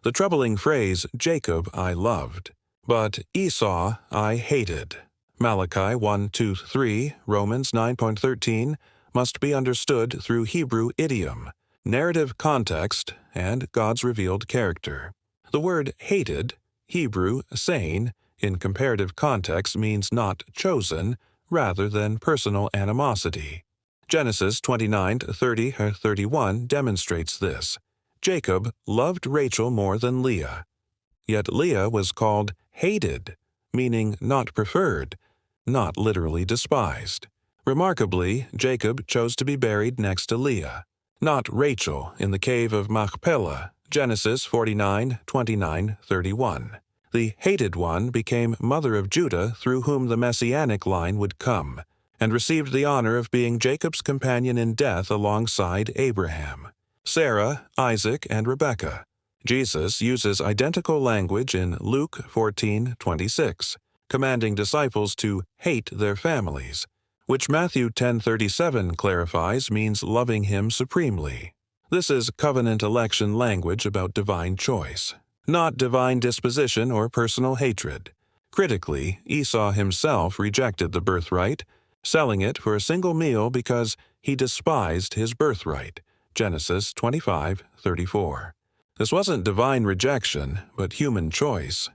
The troubling phrase, Jacob I loved, but Esau I hated. Malachi 1:2-3, Romans 9.13, must be understood through Hebrew idiom, narrative context, and God's revealed character. The word hated, Hebrew sain, in comparative context means not chosen, rather than personal animosity. Genesis 29:30-31 demonstrates this. Jacob loved Rachel more than Leah. Yet Leah was called hated, meaning not preferred, not literally despised. Remarkably, Jacob chose to be buried next to Leah, not Rachel in the cave of Machpelah, Genesis 49:29-31. The hated one became mother of Judah through whom the messianic line would come, and received the honor of being Jacob's companion in death alongside Abraham, Sarah, Isaac, and Rebekah. Jesus uses identical language in Luke 14:26, commanding disciples to hate their families, which Matthew 10:37 clarifies means loving him supremely. This is covenant election language about divine choice, not divine disposition or personal hatred. Critically, Esau himself rejected the birthright, selling it for a single meal because he despised his birthright, Genesis 25:34. This wasn't divine rejection, but human choice.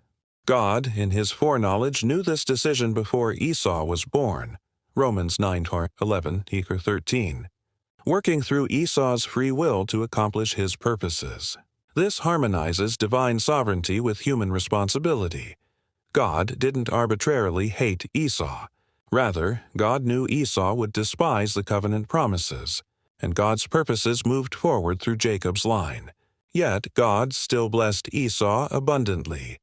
God, in his foreknowledge, knew this decision before Esau was born, Romans 9:11-13, working through Esau's free will to accomplish his purposes. This harmonizes divine sovereignty with human responsibility. God didn't arbitrarily hate Esau. Rather, God knew Esau would despise the covenant promises, and God's purposes moved forward through Jacob's line. Yet God still blessed Esau abundantly.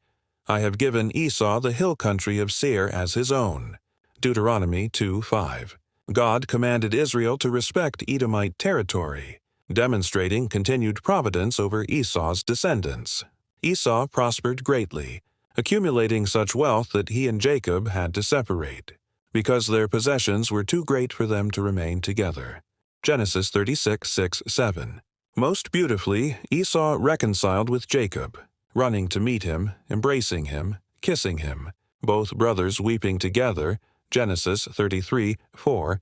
I have given Esau the hill country of Seir as his own. Deuteronomy 2:5. God commanded Israel to respect Edomite territory, demonstrating continued providence over Esau's descendants. Esau prospered greatly, accumulating such wealth that he and Jacob had to separate, because their possessions were too great for them to remain together. Genesis 36:6-7. Most beautifully, Esau reconciled with Jacob, running to meet him, embracing him, kissing him, both brothers weeping together, Genesis 33:4,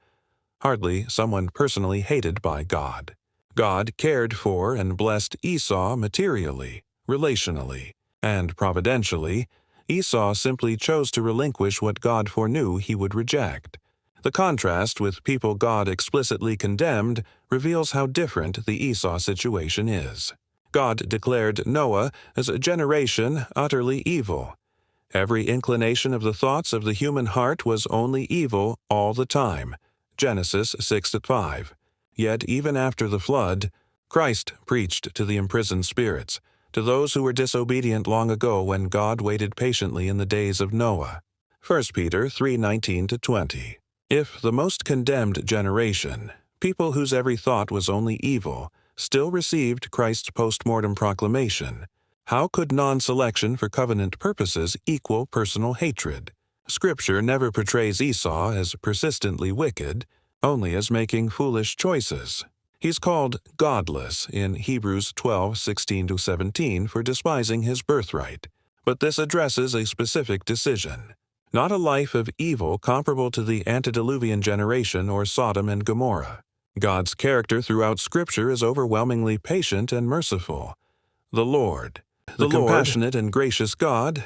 hardly someone personally hated by God. God cared for and blessed Esau materially, relationally, and providentially. Esau simply chose to relinquish what God foreknew he would reject. The contrast with people God explicitly condemned reveals how different the Esau situation is. God declared Noah as a generation utterly evil. Every inclination of the thoughts of the human heart was only evil all the time, Genesis 6:5. Yet even after the flood, Christ preached to the imprisoned spirits, to those who were disobedient long ago when God waited patiently in the days of Noah. 1 Peter 3:19-20. If the most condemned generation, people whose every thought was only evil, still received Christ's post-mortem proclamation, how could non-selection for covenant purposes equal personal hatred? Scripture never portrays Esau as persistently wicked, only as making foolish choices. He's called godless in Hebrews 12:16-17 for despising his birthright, but this addresses a specific decision, not a life of evil comparable to the antediluvian generation or Sodom and Gomorrah. God's character throughout Scripture is overwhelmingly patient and merciful. The Lord, the compassionate and gracious God,